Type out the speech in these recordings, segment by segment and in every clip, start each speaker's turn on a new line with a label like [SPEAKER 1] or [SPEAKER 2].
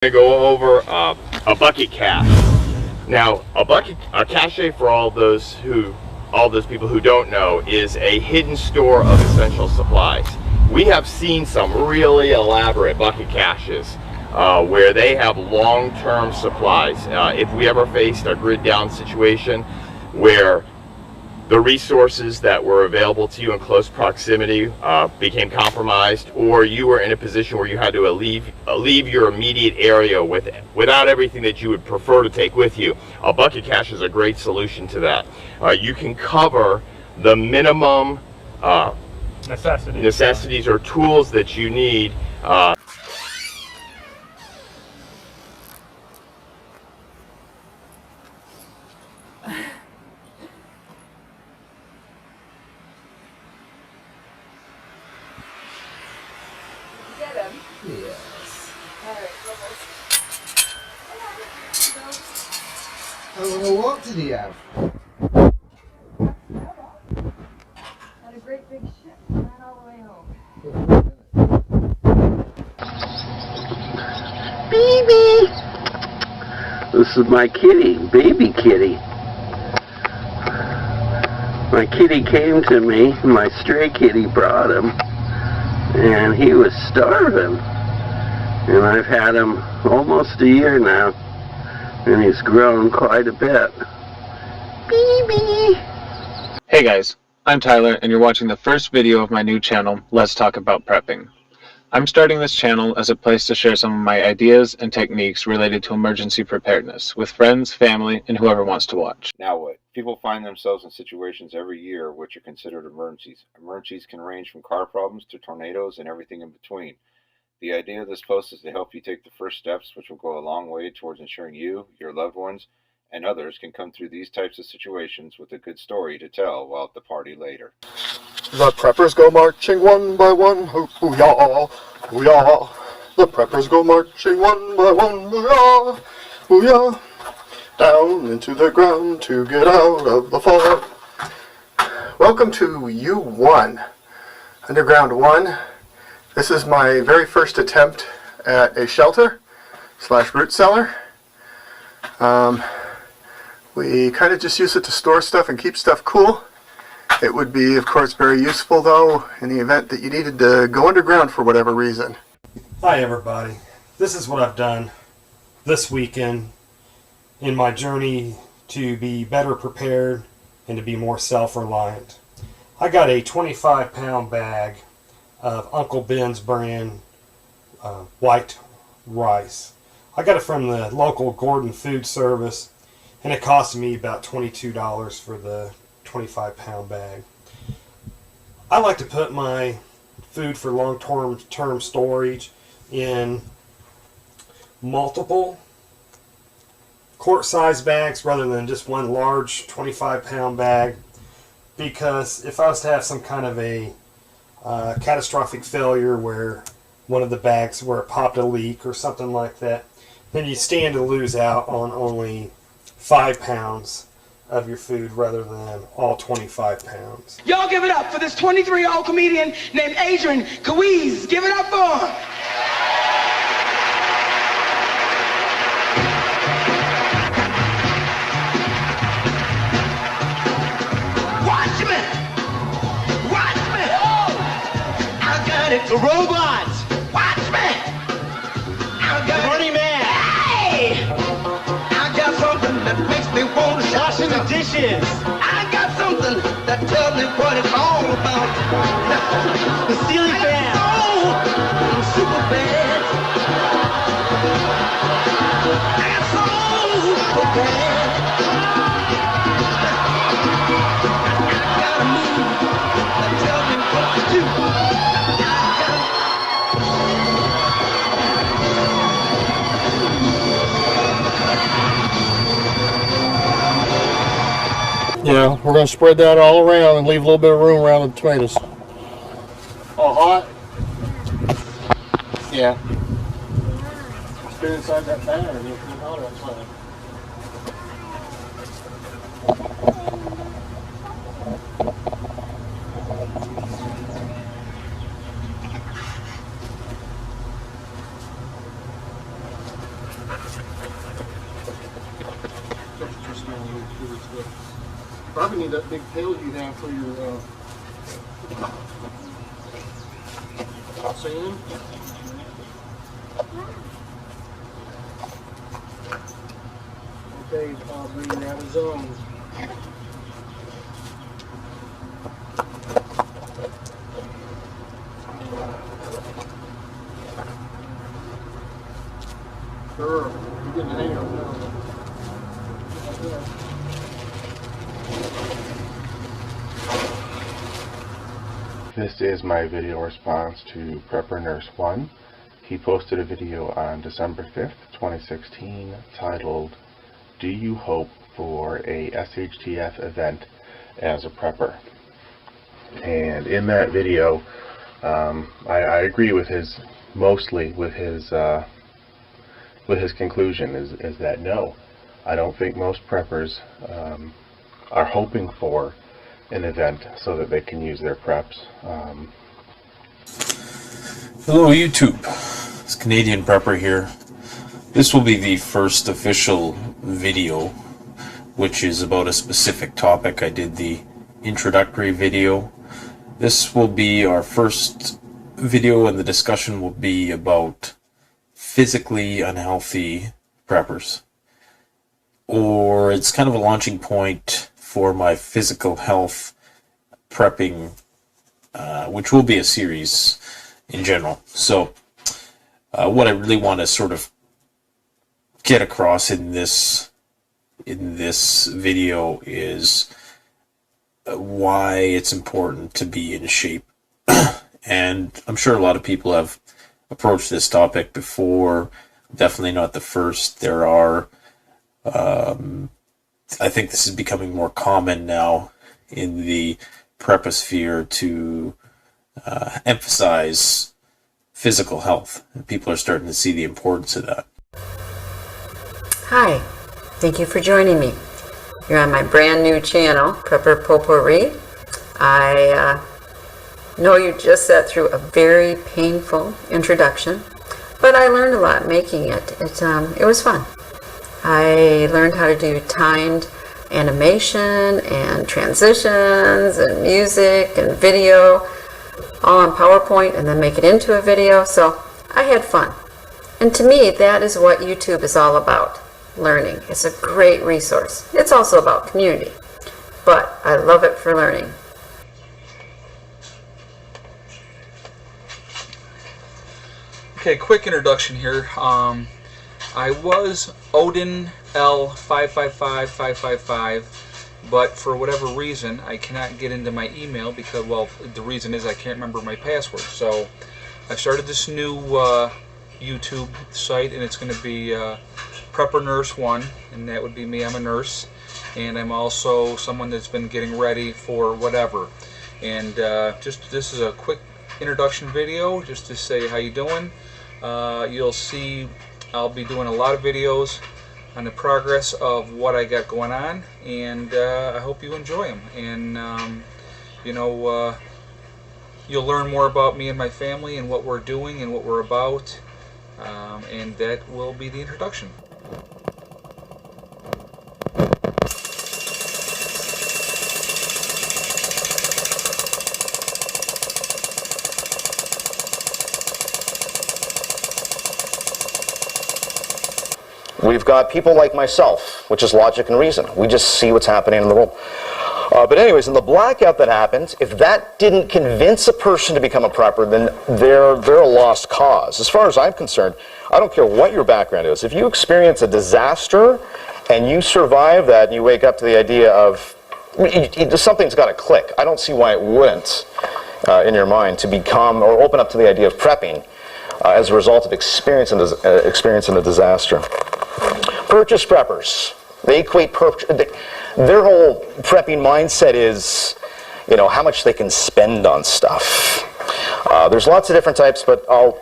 [SPEAKER 1] To go over a bucket cache. Now, a cache, for all those people who don't know, is a hidden store of essential supplies. We have seen some really elaborate bucket caches where they have long-term supplies. If we ever faced a grid down situation where the resources that were available to you in close proximity became compromised, or you were in a position where you had to leave your immediate area without everything that you would prefer to take with you, a bucket cache is a great solution to that. You can cover the minimum necessities or tools that you need.
[SPEAKER 2] Yes. How long a walk did he have?
[SPEAKER 3] Had a great big ship. Ran all the way home.
[SPEAKER 4] Baby! This is my kitty, baby kitty. My kitty came to me, my stray kitty brought him, and he was starving. And I've had him almost a year now, and he's grown quite a bit. Baby!
[SPEAKER 5] Hey guys, I'm Tyler, and you're watching the first video of my new channel, Let's Talk About Prepping. I'm starting this channel as a place to share some of my ideas and techniques related to emergency preparedness with friends, family, and whoever wants to watch.
[SPEAKER 6] Now what? People find themselves in situations every year which are considered emergencies. Emergencies can range from car problems to tornadoes and everything in between. The idea of this post is to help you take the first steps, which will go a long way towards ensuring you, your loved ones, and others can come through these types of situations with a good story to tell while at the party later.
[SPEAKER 7] The preppers go marching one by one, hoo-yah, hoo-yah. The preppers go marching one by one, hoo-yah, hoo-yah. Down into the ground to get out of the fog. Welcome to U1, Underground 1. This is my very first attempt at a shelter / root cellar. We kind of just use it to store stuff and keep stuff cool. It would be, of course, very useful, though, in the event that you needed to go underground for whatever reason.
[SPEAKER 8] Hi, everybody. This is what I've done this weekend in my journey to be better prepared and to be more self-reliant. I got a 25-pound bag of Uncle Ben's brand white rice. I got it from the local Gordon Food Service, and it cost me about $22 for the 25-pound bag. I like to put my food for long-term storage in multiple quart-sized bags rather than just one large 25-pound bag, because if I was to have some kind of a catastrophic failure where one of the bags where it popped a leak or something like that, then you stand to lose out on only 5 pounds of your food rather than all 25 pounds.
[SPEAKER 9] Y'all give it up for this 23-year-old comedian named Adrian Quihuis. Give it up for him. Watch me. Watch me. I got it. The robots. Watch me. I got the Running Man. Hey! I got something that makes me want to wash the dishes. I got something that tells me what it's all about. The ceiling fan. I'm super bad. I got so bad. I got a move that tells me what to do.
[SPEAKER 7] Yeah, we're going to spread that all around and leave a little bit of room around the tomatoes. Oh, hot? Yeah. Stay inside that pan and you'll get hotter outside. Probably need that big pail you have for your sand. Okay, Aubrey, you're out of zone. Sure, you're getting the hang of it now.
[SPEAKER 10] This is my video response to Prepper Nurse 1. He posted a video on December 5th, 2016 titled, "Do You Hope for a SHTF Event as a Prepper?" And in that video, I agree with mostly with his conclusion is that no, I don't think most preppers are hoping for an event so that they can use their preps.
[SPEAKER 11] Hello YouTube, it's Canadian Prepper here. This will be the first official video which is about a specific topic. I did the introductory video. This will be our first video, and the discussion will be about physically unhealthy preppers. Or it's kind of a launching point for my physical health prepping, which will be a series in general. So what I really want to sort of get across in this video is why it's important to be in shape. And I'm sure a lot of people have approached this topic before. Definitely not the first. There are I think this is becoming more common now in the preposphere to emphasize physical health. People are starting to see the importance of that.
[SPEAKER 12] Hi, thank you for joining me. You're on my brand new channel, Prepper Potpourri. I know you just sat through a very painful introduction, but I learned a lot making it. It was fun. I learned how to do timed animation and transitions and music and video all on PowerPoint and then make it into a video. So I had fun. And to me, that is what YouTube is all about, learning. It's a great resource. It's also about community, but I love it for learning.
[SPEAKER 13] Okay, quick introduction here. I was Odin L555555, but for whatever reason I cannot get into my email because, well, the reason is I can't remember my password. So I started this new YouTube site, and it's going to be Prepper Nurse 1, and that would be me. I'm a nurse, and I'm also someone that's been getting ready for whatever. And just this is a quick introduction video just to say how you doing. You'll see I'll be doing a lot of videos on the progress of what I got going on, and I hope you enjoy them. And you know, you'll learn more about me and my family and what we're doing and what we're about, and that will be the introduction.
[SPEAKER 14] We've got people like myself, which is logic and reason. We just see what's happening in the world. But anyways, in the blackout that happens, if that didn't convince a person to become a prepper, then they're a lost cause. As far as I'm concerned, I don't care what your background is. If you experience a disaster and you survive that and you wake up to the idea of something's got to click, I don't see why it wouldn't in your mind to become or open up to the idea of prepping as a result of experiencing a disaster. Purchase preppers, they equate their whole prepping mindset is, you know, how much they can spend on stuff. There's lots of different types, but I'll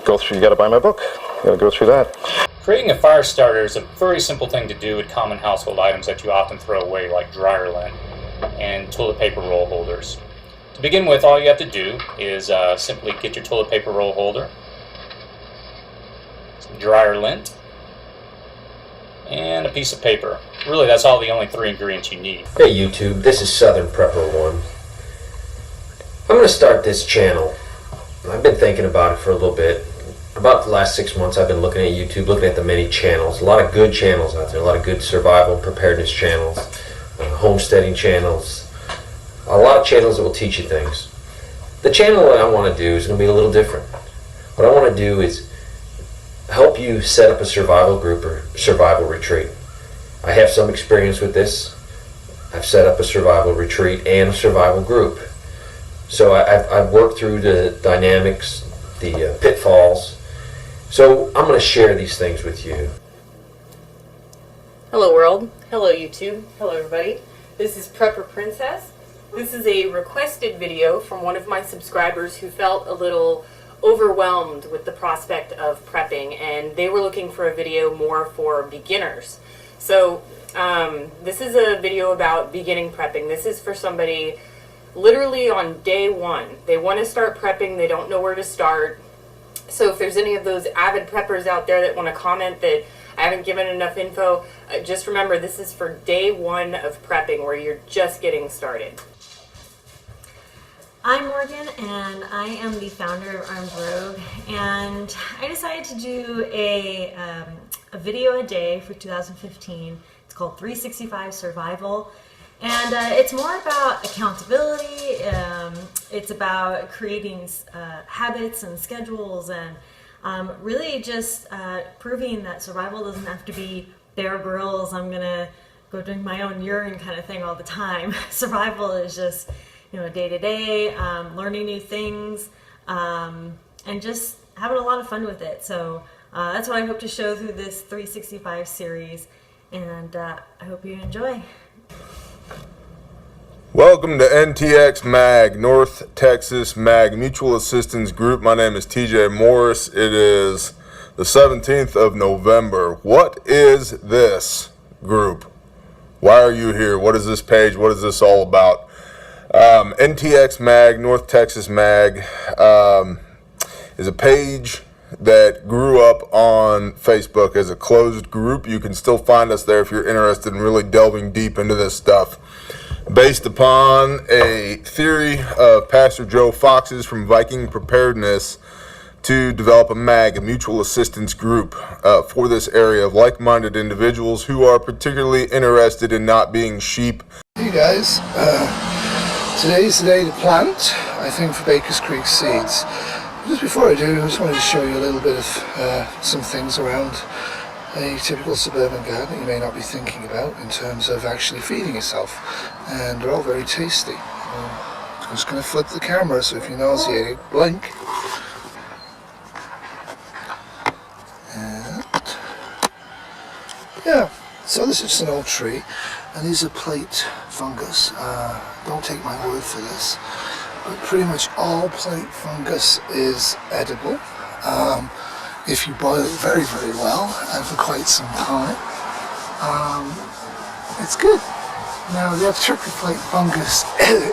[SPEAKER 14] go through. You got to buy my book. You got to go through that.
[SPEAKER 15] Creating a fire starter is a very simple thing to do with common household items that you often throw away, like dryer lint and toilet paper roll holders. To begin with, all you have to do is simply get your toilet paper roll holder, some dryer lint, and a piece of paper. Really, that's all the only 3 ingredients you need.
[SPEAKER 16] Hey YouTube, this is Southern Prepper 1. I'm going to start this channel. I've been thinking about it for a little bit. About the last 6 months I've been looking at YouTube, looking at the many channels. A lot of good channels out there, a lot of good survival and preparedness channels, homesteading channels, a lot of channels that will teach you things. The channel that I want to do is going to be a little different. What I want to do is help you set up a survival group or survival retreat. I have some experience with this. I've set up a survival retreat and a survival group. So I've worked through the dynamics, the pitfalls. So I'm going to share these things with you.
[SPEAKER 17] Hello world. Hello YouTube. Hello everybody. This is Prepper Princess. This is a requested video from one of my subscribers who felt a little overwhelmed with the prospect of prepping, and they were looking for a video more for beginners. So this is a video about beginning prepping. This is for somebody literally on day one. They want to start prepping, they don't know where to start. So if there's any of those avid preppers out there that want to comment that I haven't given enough info, just remember this is for day one of prepping where you're just getting started.
[SPEAKER 18] I'm Morgan and I am the founder of Armed Rogue, and I decided to do a video a day for 2015. It's called 365 Survival. And it's more about accountability, it's about creating habits and schedules, and really just proving that survival doesn't have to be Bear Grylls, I'm gonna go drink my own urine kind of thing all the time. Survival is just, you know, day to day, learning new things, and just having a lot of fun with it. So that's what I hope to show through this 365 series, and I hope you enjoy.
[SPEAKER 19] Welcome to NTX MAG, North Texas MAG Mutual Assistance Group. My name is TJ Morris. It is the 17th of November. What is this group? Why are you here? What is this page? What is this all about? NTX MAG, North Texas MAG, is a page that grew up on Facebook as a closed group. You can still find us there if you're interested in really delving deep into this stuff. Based upon a theory of Pastor Joe Fox's from Viking Preparedness to develop a MAG, a mutual assistance group, for this area of like-minded individuals who are particularly interested in not being sheep.
[SPEAKER 2] Hey guys, today's the day to plant, I think, for Baker's Creek seeds. Just before I do, I just wanted to show you a little bit of some things around a typical suburban garden that you may not be thinking about in terms of actually feeding yourself, and they're all very tasty. I'm just going to flip the camera, so if you're nauseated, blink. And yeah, so this is just an old tree, and these are plate fungus. Don't take my word for this, but pretty much all plate fungus is edible. If you boil it very, very well and for quite some time, it's good. Now the other trick with plate fungus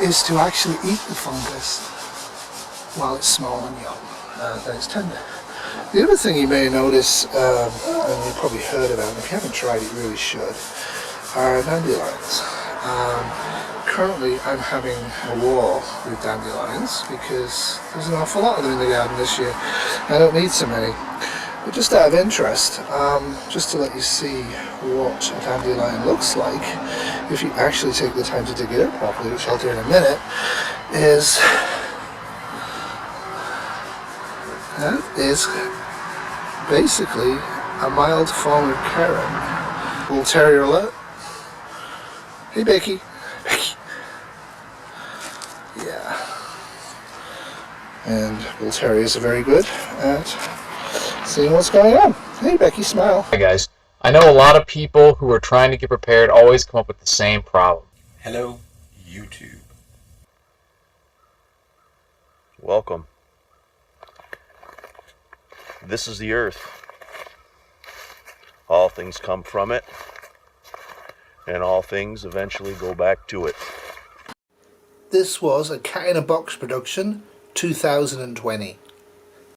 [SPEAKER 2] is to actually eat the fungus while it's small and young, and it's tender. The other thing you may notice, and you've probably heard about, and if you haven't tried it, you really should, are dandelions. Currently I'm having a war with dandelions because there's an awful lot of them in the garden this year. I don't need so many. But just out of interest, just to let you see what a dandelion looks like, if you actually take the time to dig it up properly, which I'll do in a minute, is that is basically a mild form of carrot. Bull Terrier alert. Hey Becky. Becky. Yeah. And Bull Terriers are very good at seeing what's going on. Hey Becky, smile.
[SPEAKER 15] Hi guys. I know a lot of people who are trying to get prepared always come up with the same problem.
[SPEAKER 20] Hello, YouTube.
[SPEAKER 14] Welcome. This is the earth. All things come from it, and all things eventually go back to it.
[SPEAKER 2] This was a Cat in a Box production, 2020.